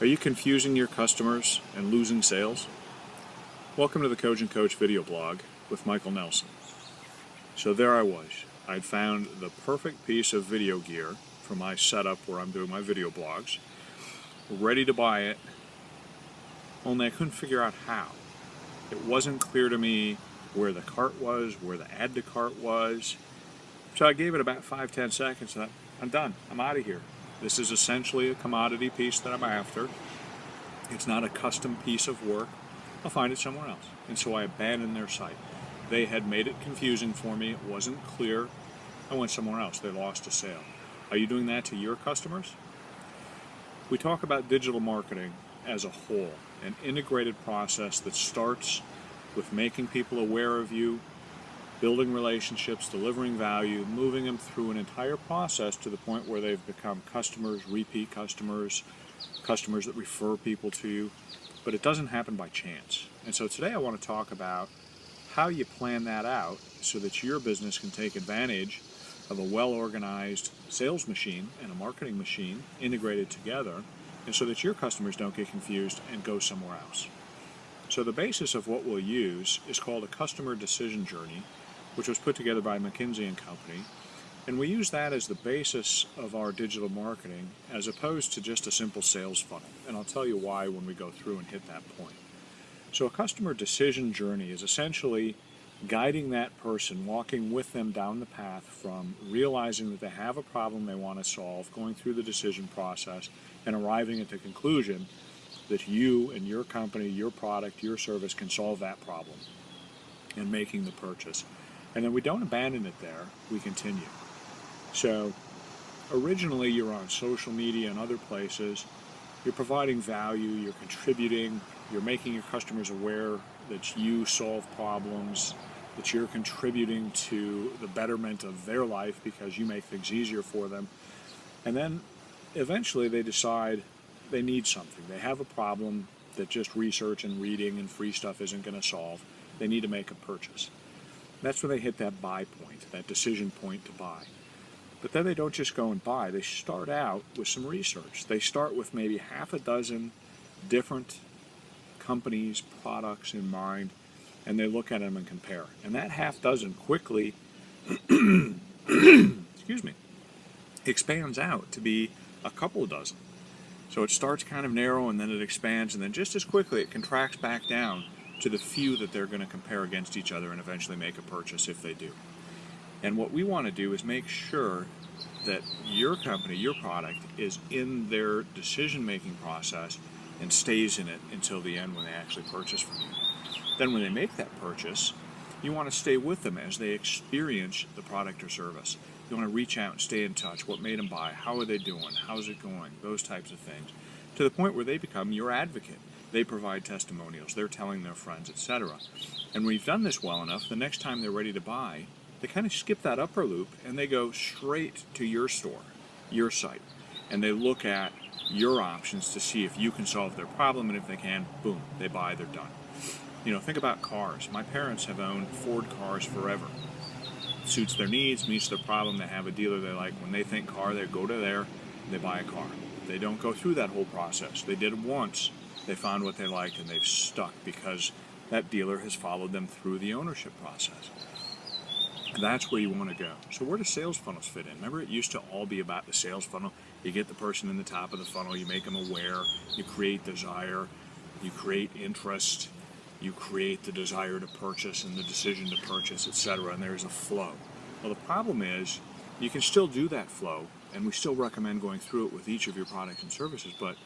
Are you confusing your customers and losing sales? Welcome to the Cogent Coach Video Blog with Michael Nelson. So there I was. I'd found the perfect piece of video gear for my setup where I'm doing my video blogs, ready to buy it, only I couldn't figure out how. It wasn't clear to me where the cart was, where the add to cart was. So I gave it about 5-10 seconds and I'm done. I'm out of here. This is essentially a commodity piece that I'm after. It's not a custom piece of work. I'll find it somewhere else. And so I abandoned their site. They had made it confusing for me. It wasn't clear. I went somewhere else. They lost a sale. Are you doing that to your customers? We talk about digital marketing as a whole, an integrated process that starts with making people aware of you, building relationships, delivering value, moving them through an entire process to the point where they've become customers, repeat customers, customers that refer people to you. But it doesn't happen by chance. And so today I want to talk about how you plan that out so that your business can take advantage of a well-organized sales machine and a marketing machine integrated together, and so that your customers don't get confused and go somewhere else. So the basis of what we'll use is called a customer decision journey, which was put together by McKinsey & Company, and we use that as the basis of our digital marketing as opposed to just a simple sales funnel, and I'll tell you why when we go through and hit that point. So a customer decision journey is essentially guiding that person, walking with them down the path from realizing that they have a problem they want to solve, going through the decision process, and arriving at the conclusion that you and your company, your product, your service can solve that problem, and making the purchase. And then we don't abandon it there, we continue. So originally you're on social media and other places, you're providing value, you're contributing, you're making your customers aware that you solve problems, that you're contributing to the betterment of their life because you make things easier for them. And then eventually they decide they need something. They have a problem that just research and reading and free stuff isn't going to solve. They need to make a purchase. That's when they hit that buy point, that decision point to buy. But then they don't just go and buy. They start out with some research. They start with maybe half a dozen different companies, products in mind, and they look at them and compare. And that half dozen quickly, excuse me, expands out to be a couple dozen. So it starts kind of narrow and then it expands, and then just as quickly it contracts back down to the few that they're going to compare against each other and eventually make a purchase if they do. And what we want to do is make sure that your company, your product, is in their decision-making process and stays in it until the end when they actually purchase from you. Then when they make that purchase, you want to stay with them as they experience the product or service. You want to reach out and stay in touch. What made them buy? How are they doing? How's it going? Those types of things. To the point where they become your advocate. They provide testimonials. They're telling their friends, etc. And when you've done this well enough, the next time they're ready to buy, they kind of skip that upper loop and they go straight to your store, your site. And they look at your options to see if you can solve their problem, and if they can, boom, they buy, they're done. You know, think about cars. My parents have owned Ford cars forever. Suits their needs, meets their problem. They have a dealer they like. When they think car, they go to there, they buy a car. They don't go through that whole process. They did it once, they found what they liked, and they've stuck because that dealer has followed them through the ownership process. That's where you want to go. So where do sales funnels fit in? Remember, it used to all be about the sales funnel. You get the person in the top of the funnel, you make them aware, you create desire, you create interest, you create the desire to purchase and the decision to purchase, etc., and there's a flow. Well, the problem is you can still do that flow, and we still recommend going through it with each of your products and services, but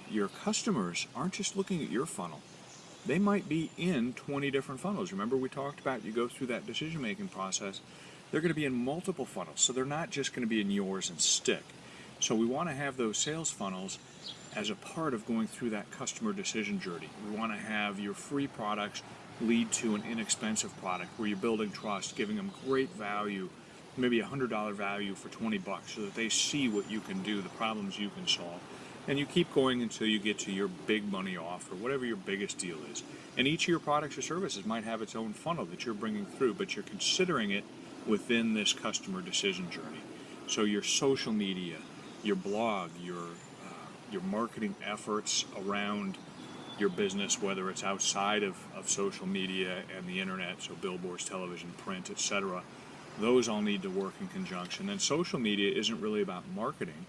your customers aren't just looking at your funnel. They might be in 20 different funnels. Remember we talked about you go through that decision-making process. They're going to be in multiple funnels, so they're not just going to be in yours and stick. So we want to have those sales funnels as a part of going through that customer decision journey. We want to have your free products lead to an inexpensive product where you're building trust, giving them great value, maybe $100 value for 20 bucks, so that they see what you can do, the problems you can solve. And you keep going until you get to your big money offer, whatever your biggest deal is. And each of your products or services might have its own funnel that you're bringing through, but you're considering it within this customer decision journey. So your social media, your blog, your your marketing efforts around your business, whether it's outside of social media and the internet, so billboards, television, print, etc., those all need to work in conjunction. And social media isn't really about marketing.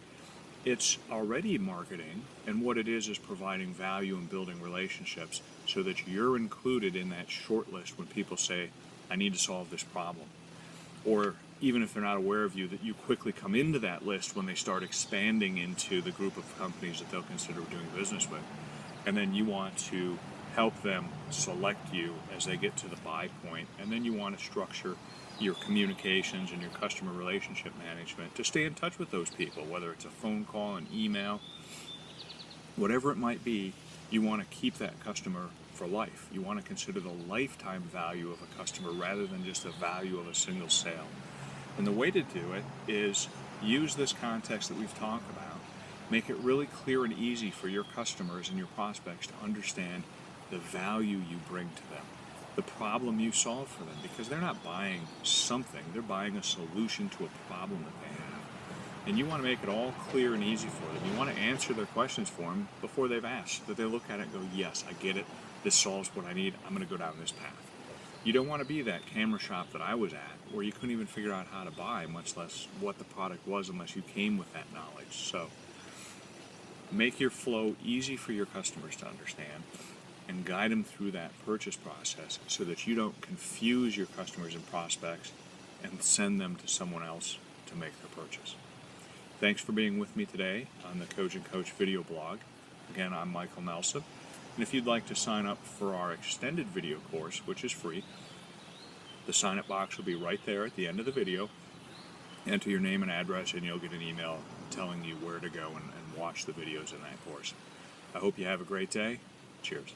It's already marketing, and what it is providing value and building relationships so that you're included in that short list when people say, I need to solve this problem. Or even if they're not aware of you, that you quickly come into that list when they start expanding into the group of companies that they'll consider doing business with. And then you want to help them select you as they get to the buy point. And then you want to structure your communications and your customer relationship management to stay in touch with those people, whether it's a phone call, an email, whatever it might be. You want to keep that customer for life. You want to consider the lifetime value of a customer rather than just the value of a single sale. And the way to do it is use this context that we've talked about. Make it really clear and easy for your customers and your prospects to understand the value you bring to them, the problem you solve for them, because they're not buying something, they're buying a solution to a problem that they have. And you want to make it all clear and easy for them. You want to answer their questions for them before they've asked, that they look at it and go, yes, I get it, this solves what I need, I'm going to go down this path. You don't want to be that camera shop that I was at, where you couldn't even figure out how to buy, much less what the product was, unless you came with that knowledge. So make your flow easy for your customers to understand and guide them through that purchase process so that you don't confuse your customers and prospects and send them to someone else to make their purchase. Thanks for being with me today on the Cogent Coach Video Blog. Again, I'm Michael Nelson. And if you'd like to sign up for our extended video course, which is free, the sign-up box will be right there at the end of the video. Enter your name and address and you'll get an email telling you where to go and watch the videos in that course. I hope you have a great day. Cheers.